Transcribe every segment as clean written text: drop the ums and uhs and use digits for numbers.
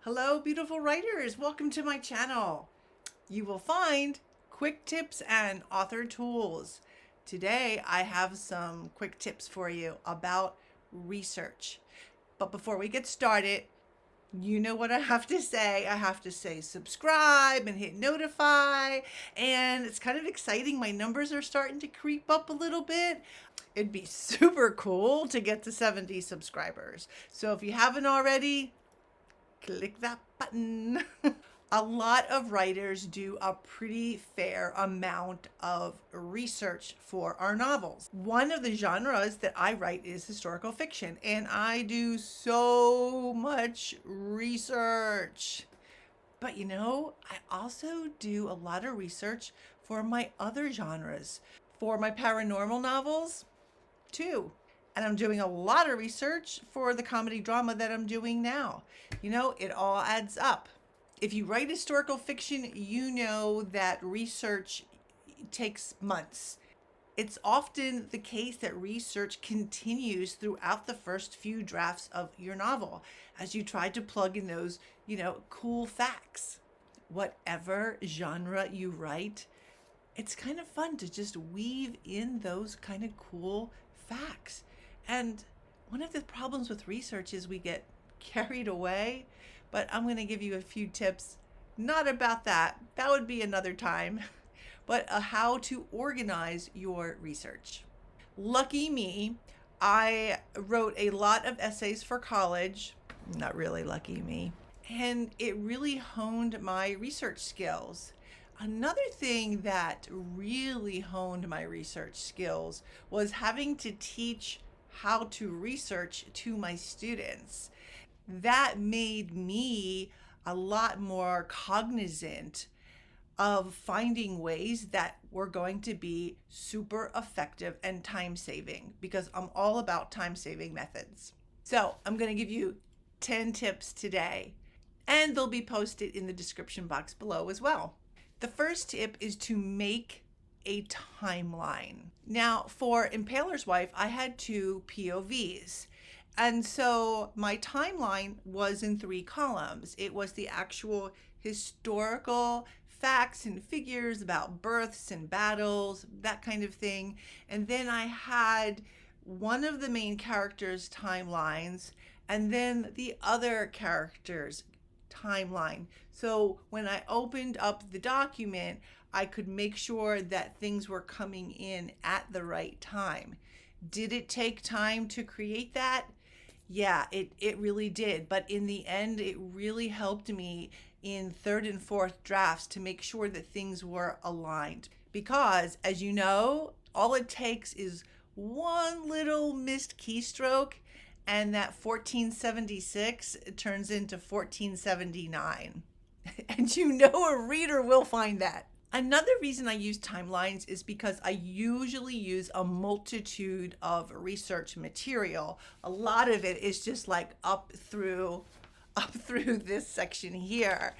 Hello, beautiful writers. Welcome to my channel. You will find quick tips and author tools. Today, I have some quick tips for you about research. But before we get started, you know what I have to say. I have to say subscribe and hit notify. And it's kind of exciting. My numbers are starting to creep up a little bit. It'd be super cool to get to 70 subscribers. So if you haven't already, click that button. A lot of writers do a pretty fair amount of research for our novels. One of the genres that I write is historical fiction, and I do so much research. But I also do a lot of research for my other genres, for my paranormal novels too. And I'm doing a lot of research for the comedy drama that I'm doing now. It all adds up. If you write historical fiction, you know that research takes months. It's often the case that research continues throughout the first few drafts of your novel as you try to plug in those, cool facts. Whatever genre you write, it's kind of fun to just weave in those kind of cool facts. And one of the problems with research is we get carried away, but I'm going to give you a few tips, not about that. That would be another time, but how to organize your research. Lucky me, I wrote a lot of essays for college. Not really lucky me. And it really honed my research skills. Another thing that really honed my research skills was having to teach how to research to my students. That made me a lot more cognizant of finding ways that were going to be super effective and time saving, because I'm all about time saving methods. So I'm going to give you 10 tips today, and they'll be posted in the description box below as well. The first tip is to make a timeline. Now, for Impaler's Wife, I had two POVs. And so my timeline was in 3 columns. It was the actual historical facts and figures about births and battles, that kind of thing. And then I had one of the main characters' timelines and then the other characters' timeline. So when I opened up the document, I could make sure that things were coming in at the right time. Did it take time to create that? Yeah, it really did. But in the end, it really helped me in 3rd and 4th drafts to make sure that things were aligned. Because, as you know, all it takes is one little missed keystroke, and that 1476 turns into 1479. And a reader will find that. Another reason I use timelines is because I usually use a multitude of research material. A lot of it is just like up through this section here.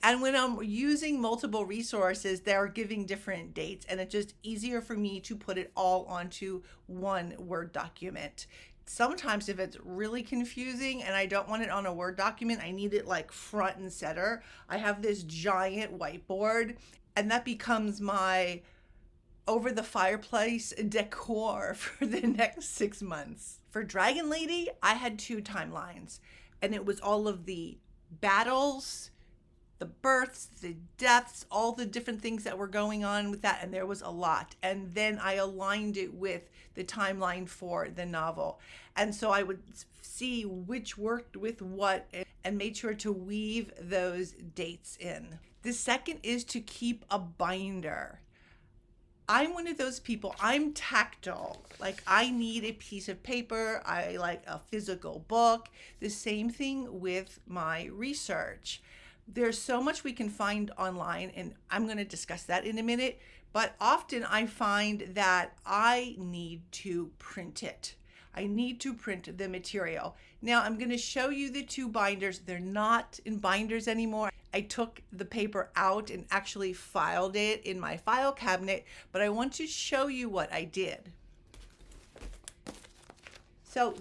And when I'm using multiple resources, they're giving different dates, and it's just easier for me to put it all onto one Word document. Sometimes if it's really confusing and I don't want it on a Word document, I need it like front and center. I have this giant whiteboard, and that becomes my over the fireplace decor for the next 6 months. For Dragon Lady, I had 2 timelines, and it was all of the battles, the births, the deaths, all the different things that were going on with that, and there was a lot. And then I aligned it with the timeline for the novel. And so I would see which worked with what and made sure to weave those dates in. The second is to keep a binder. I'm one of those people, I'm tactile. Like, I need a piece of paper. I like a physical book. The same thing with my research. There's so much we can find online, and I'm going to discuss that in a minute. But often I find that I need to print it. I need to print the material. Now I'm going to show you the 2 binders. They're not in binders anymore. I took the paper out and actually filed it in my file cabinet, but I want to show you what I did. So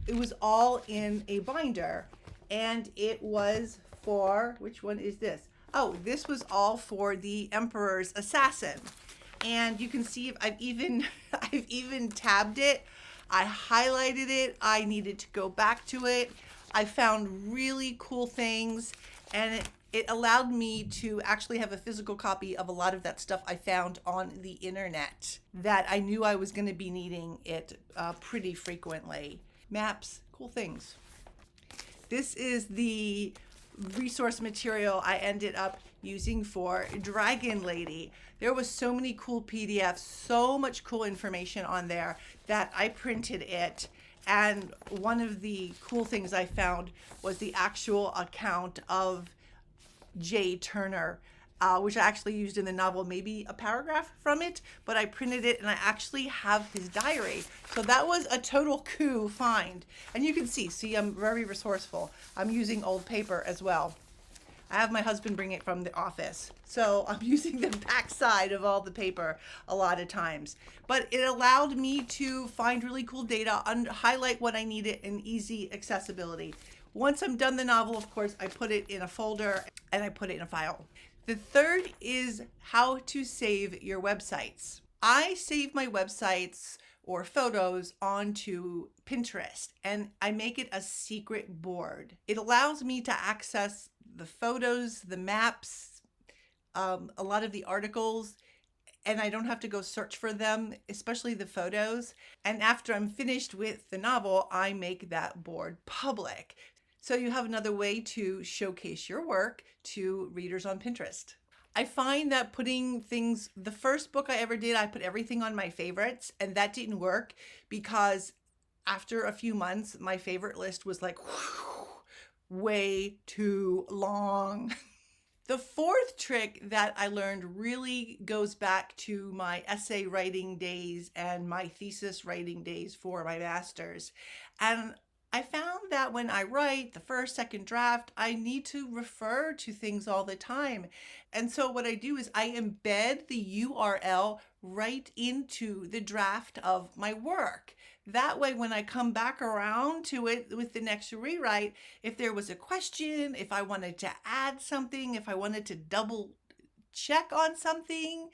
it was all in a binder. and it was for, which one is this? Oh, this was all for the Emperor's Assassin. And you can see I've even I've even tabbed it. I highlighted it. I needed to go back to it. I found really cool things, and it allowed me to actually have a physical copy of a lot of that stuff I found on the internet that I knew I was going to be needing it pretty frequently. Maps, cool things. This is the resource material I ended up using for Dragon Lady. There was so many cool PDFs, so much cool information on there that I printed it. And one of the cool things I found was the actual account of J. Turner, which I actually used in the novel, maybe a paragraph from it, but I printed it and I actually have his diary. So that was a total coup find. And you can see, I'm very resourceful. I'm using old paper as well. I have my husband bring it from the office. So I'm using the back side of all the paper a lot of times. But it allowed me to find really cool data, highlight what I needed in easy accessibility. Once I'm done the novel, of course, I put it in a folder and I put it in a file. The third is how to save your websites. I save my websites or photos onto Pinterest and I make it a secret board. It allows me to access the photos, the maps, a lot of the articles, and I don't have to go search for them, especially the photos. And after I'm finished with the novel, I make that board public. So you have another way to showcase your work to readers on Pinterest. I find that putting things, the first book I ever did, I put everything on my favorites, and that didn't work because after a few months, my favorite list was like way too long. The fourth trick that I learned really goes back to my essay writing days and my thesis writing days for my master's. And I found that when I write the first, second draft, I need to refer to things all the time. And so what I do is I embed the URL right into the draft of my work. That way, when I come back around to it with the next rewrite, if there was a question, if I wanted to add something, if I wanted to double check on something,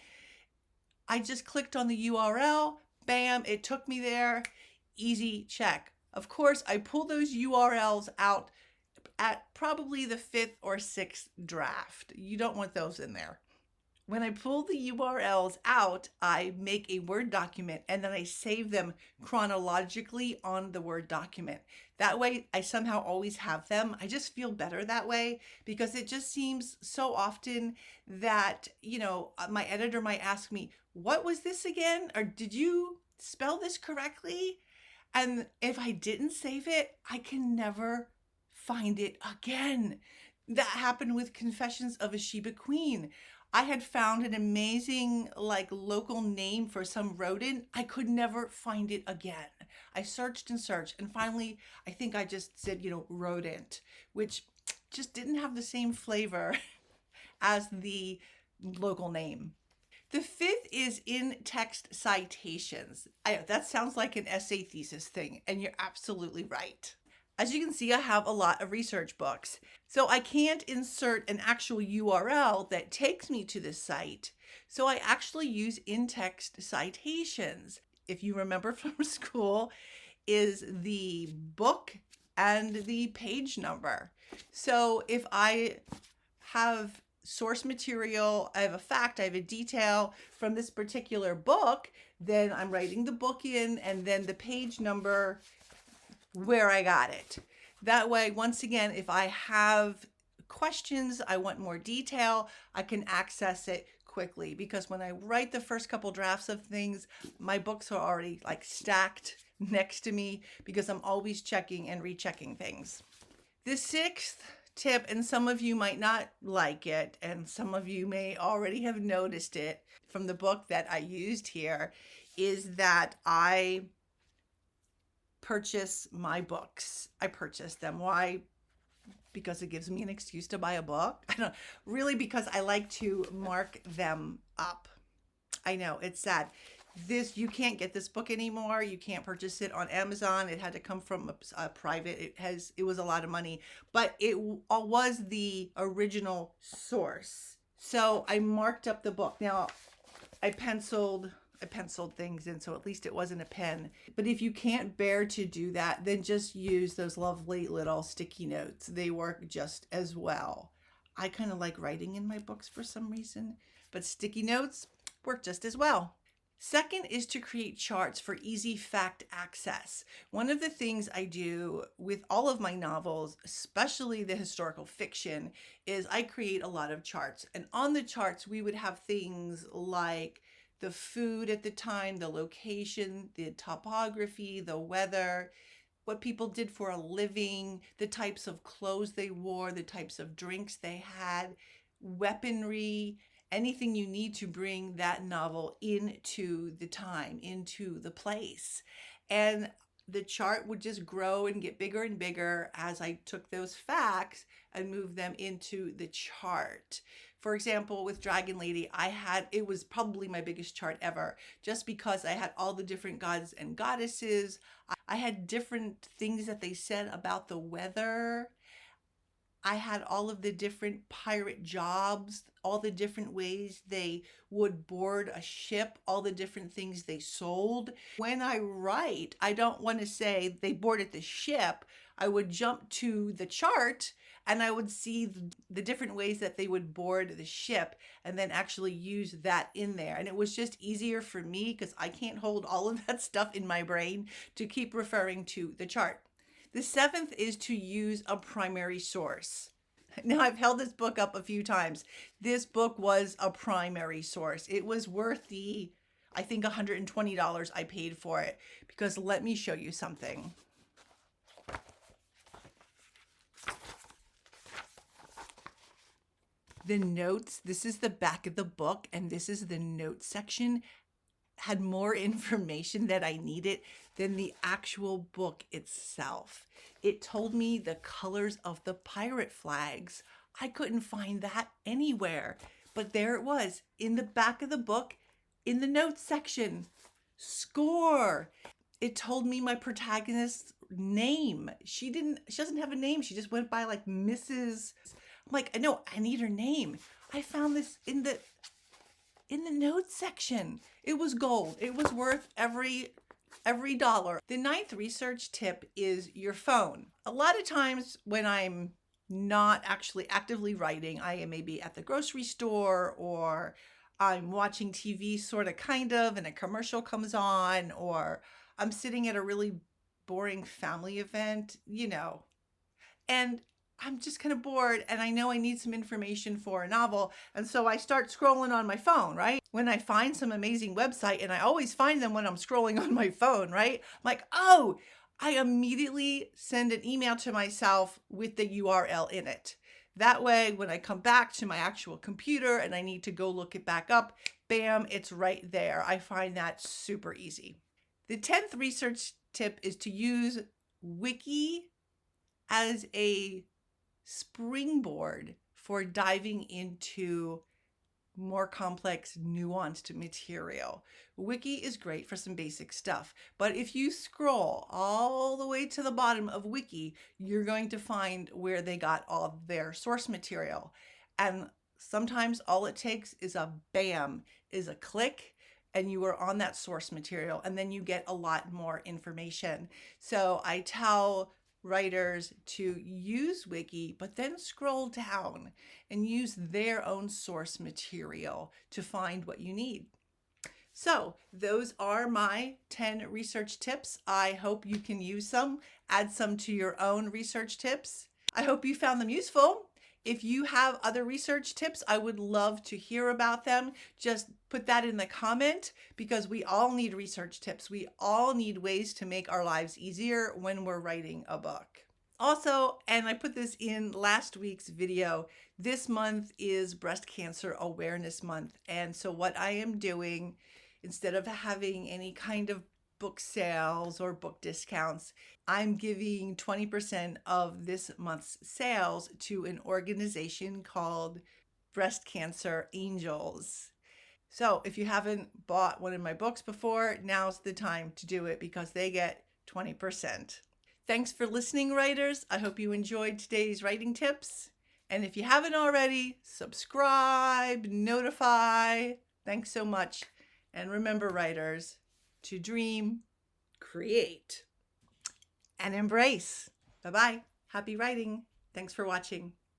I just clicked on the URL, bam, it took me there, easy check. Of course, I pull those URLs out at probably the fifth or sixth draft. You don't want those in there. When I pull the URLs out, I make a Word document and then I save them chronologically on the Word document. That way, I somehow always have them. I just feel better that way because it just seems so often that, my editor might ask me, what was this again? Or did you spell this correctly? And if I didn't save it, I can never find it again. That happened with Confessions of a Sheba Queen. I had found an amazing local name for some rodent. I could never find it again. I searched and searched, and finally I think I just said, rodent, which just didn't have the same flavor as the local name. The fifth is in-text citations. That sounds like an essay thesis thing, and you're absolutely right. As you can see, I have a lot of research books. So I can't insert an actual URL that takes me to the site. So I actually use in-text citations. If you remember from school, is the book and the page number. So if I have source material, I have a fact, I have a detail from this particular book, then I'm writing the book in and then the page number where I got it. That way, once again, if I have questions, I want more detail, I can access it quickly because when I write the first couple drafts of things, my books are already stacked next to me because I'm always checking and rechecking things. The sixth tip, and some of you might not like it, and some of you may already have noticed it from the book that I used here, is that I purchase my books. I purchase them. Why? Because it gives me an excuse to buy a book. I don't really, because I like to mark them up. I know, it's sad. This, you can't get this book anymore. You can't purchase it on Amazon. It had to come from a private. It was a lot of money, but it was the original source. So I marked up the book. Now I penciled I penciled things in, so at least it wasn't a pen. But if you can't bear to do that, then just use those lovely little sticky notes. They work just as well. I kind of like writing in my books for some reason, but sticky notes work just as well. Second is to create charts for easy fact access. One of the things I do with all of my novels, especially the historical fiction, is I create a lot of charts. And on the charts, we would have things like the food at the time, the location, the topography, the weather, what people did for a living, the types of clothes they wore, the types of drinks they had, weaponry, anything you need to bring that novel into the time, into the place. And the chart would just grow and get bigger and bigger as I took those facts and moved them into the chart. For example, with Dragon Lady, it was probably my biggest chart ever, just because I had all the different gods and goddesses. I had different things that they said about the weather. I had all of the different pirate jobs, all the different ways they would board a ship, all the different things they sold. When I write, I don't want to say they boarded the ship. I would jump to the chart and I would see the different ways that they would board the ship and then actually use that in there. And it was just easier for me because I can't hold all of that stuff in my brain to keep referring to the chart. The seventh is to use a primary source. Now, I've held this book up a few times. This book was a primary source. It was worth I think, $120 I paid for it, because let me show you something. The notes, this is the back of the book, and this is the notes section, had more information that I needed than the actual book itself. It told me the colors of the pirate flags. I couldn't find that anywhere, but there it was in the back of the book in the notes section. Score. It told me my protagonist's name. She doesn't have a name. She just went by like Mrs. I'm like, no, I need her name. I found this in the notes section. It was gold. It was worth every dollar. The ninth research tip is your phone. A lot of times when I'm not actually actively writing, I am maybe at the grocery store, or I'm watching TV sort of kind of, and a commercial comes on, or I'm sitting at a really boring family event, and I'm just kind of bored and I know I need some information for a novel. And so I start scrolling on my phone, right? When I find some amazing website, and I always find them when I'm scrolling on my phone, right? I'm like, oh, I immediately send an email to myself with the URL in it. That way, when I come back to my actual computer and I need to go look it back up, bam, it's right there. I find that super easy. The 10th research tip is to use Wiki as a springboard for diving into more complex, nuanced material. Wiki is great for some basic stuff, but if you scroll all the way to the bottom of Wiki, you're going to find where they got all their source material. And sometimes all it takes is a click, and you are on that source material, and then you get a lot more information. So I tell writers to use Wiki, but then scroll down and use their own source material to find what you need. So those are my 10 research tips. I hope you can use some, add some to your own research tips. I hope you found them useful. If you have other research tips, I would love to hear about them. Just put that in the comment, because we all need research tips. We all need ways to make our lives easier when we're writing a book. Also, and I put this in last week's video, this month is Breast Cancer Awareness Month. And so what I am doing, instead of having any kind of book sales or book discounts, I'm giving 20% of this month's sales to an organization called Breast Cancer Angels. So if you haven't bought one of my books before, now's the time to do it because they get 20%. Thanks for listening, writers. I hope you enjoyed today's writing tips. And if you haven't already, subscribe, notify. Thanks so much. And remember, writers, to dream, create, and embrace. Bye-bye. Happy writing. Thanks for watching.